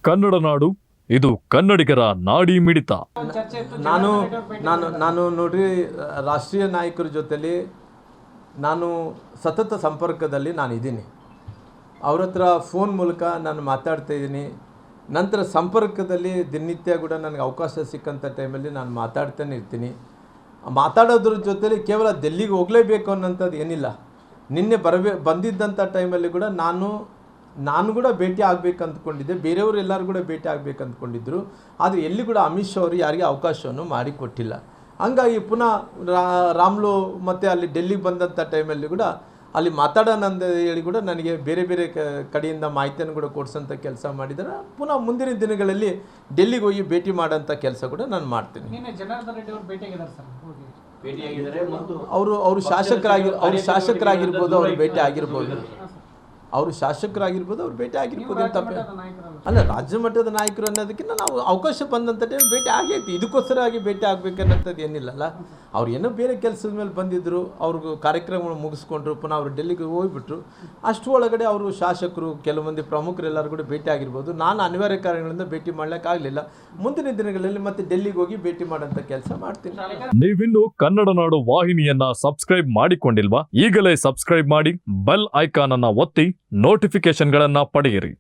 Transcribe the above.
ಕನ್ನಡ ನಾಡು, ಇದು ಕನ್ನಡಿಗರ ನಾಡಿ ಮಿಡಿತ. ನಾನು ನಾನು ನಾನು ನೋಡ್ರಿ, ರಾಷ್ಟ್ರೀಯ ನಾಯಕರ ಜೊತೆಲಿ ನಾನು ಸತತ ಸಂಪರ್ಕದಲ್ಲಿ ನಾನಿದ್ದೀನಿ. ಅವ್ರ ಹತ್ರ ಫೋನ್ ಮೂಲಕ ನಾನು ಮಾತಾಡ್ತಾ ಇದ್ದೀನಿ. ನಂತರ ಸಂಪರ್ಕದಲ್ಲಿ ದಿನನಿತ್ಯ ಕೂಡ ನನಗೆ ಅವಕಾಶ ಸಿಕ್ಕಂಥ ಟೈಮಲ್ಲಿ ನಾನು ಮಾತಾಡ್ತಾನೆ ಇರ್ತೀನಿ. ಮಾತಾಡೋದ್ರ ಜೊತೆಲಿ ಕೇವಲ ಡೆಲ್ಲಿಗೆ ಹೋಗಲೇಬೇಕು ಅನ್ನೋಂಥದ್ದು ಏನಿಲ್ಲ. ನಿನ್ನೆ ಬಂದಿದ್ದಂಥ ಟೈಮಲ್ಲಿ ಕೂಡ ನಾನು ಕೂಡ ಭೇಟಿ ಆಗಬೇಕು ಅಂದ್ಕೊಂಡಿದ್ದೆ. ಬೇರೆಯವರು ಎಲ್ಲರೂ ಕೂಡ ಭೇಟಿ ಆಗಬೇಕು ಅಂದ್ಕೊಂಡಿದ್ದರು. ಆದರೆ ಎಲ್ಲಿ ಕೂಡ ಅಮಿತ್ ಶಾ ಅವರು ಯಾರಿಗೆ ಅವಕಾಶವನ್ನು ಮಾಡಿಕೊಟ್ಟಿಲ್ಲ. ಹಂಗಾಗಿ ಪುನಃ ರಾಮ್ಲು ಮತ್ತು ಅಲ್ಲಿ ಡೆಲ್ಲಿಗೆ ಬಂದಂಥ ಟೈಮಲ್ಲಿ ಕೂಡ ಅಲ್ಲಿ ಮಾತಾಡೋಣ ಅಂತ ಹೇಳಿ ಕೂಡ ನನಗೆ ಬೇರೆ ಬೇರೆ ಕಡೆಯಿಂದ ಮಾಹಿತಿಯನ್ನು ಕೂಡ ಕೊಡಿಸೋಂಥ ಕೆಲಸ ಮಾಡಿದ್ದಾರೆ. ಪುನಃ ಮುಂದಿನ ದಿನಗಳಲ್ಲಿ ಡೆಲ್ಲಿಗೆ ಹೋಗಿ ಭೇಟಿ ಮಾಡೋಂಥ ಕೆಲಸ ಕೂಡ ನಾನು ಮಾಡ್ತೀನಿ. ಅವರು ಶಾಸಕರಾಗಿರ್ಬೋದು, ಅವರು ಭೇಟಿ ಆಗಿರ್ಬೋದು, ಅವರು ಶಾಸಕರಾಗಿರ್ಬೋದು, ಅವ್ರು ಭೇಟಿ ಆಗಿರ್ಬೋದು ಅಂತ ಅಲ್ಲ. ರಾಜ್ಯ ಮಟ್ಟದ ನಾಯಕರು ಅನ್ನೋದಕ್ಕಿಂತ ನಾವು ಅವಕಾಶ ಬಂದಂಥ ಟೈಮ್ ಭೇಟಿ ಆಗೈತಿ. ಇದಕ್ಕೋಸ್ಕರವಾಗಿ ಭೇಟಿ ಆಗಬೇಕನ್ನೋಂಥದ್ದು ಏನಿಲ್ಲಲ್ಲ. ಅವ್ರು ಏನೋ ಬೇರೆ ಕೆಲಸದ ಮೇಲೆ ಬಂದಿದ್ದರು, ಅವ್ರಿಗೂ ಕಾರ್ಯಕ್ರಮ ಮುಗಿಸ್ಕೊಂಡ್ರು, ಪುನಃ ಅವರು ಡೆಲ್ಲಿಗೆ ಹೋಗ್ಬಿಟ್ರು. ಅಷ್ಟು ಒಳಗಡೆ ಅವರು ಶಾಸಕರು, ಕೆಲವು ಮಂದಿ ಪ್ರಮುಖರೆಲ್ಲರೂ ಕೂಡ ಭೇಟಿ ಆಗಿರ್ಬೋದು. ನಾನು ಅನಿವಾರ್ಯ ಕಾರಣಗಳಿಂದ ಭೇಟಿ ಮಾಡ್ಲಿಕ್ಕಾಗಲಿಲ್ಲ. ಮುಂದಿನ ದಿನಗಳಲ್ಲಿ ಮತ್ತೆ ಡೆಲ್ಲಿಗೆ ಹೋಗಿ ಭೇಟಿ ಮಾಡೋಂಥ ಕೆಲಸ ಮಾಡ್ತೀನಿ. ನೀವಿನ್ನು ಕನ್ನಡ ನಾಡು ವಾಹಿನಿಯನ್ನ ಸಬ್ಸ್ಕ್ರೈಬ್ ಮಾಡಿಕೊಂಡಿಲ್ವಾ? ಈಗಲೇ ಸಬ್ಸ್ಕ್ರೈಬ್ ಮಾಡಿ, ಬೆಲ್ ಐಕಾನ್ ಅನ್ನ ಒತ್ತಿ ನೋಟಿಫಿಕೇಶನ್ಗಳನ್ನ ಪಡೆಯಿರಿ.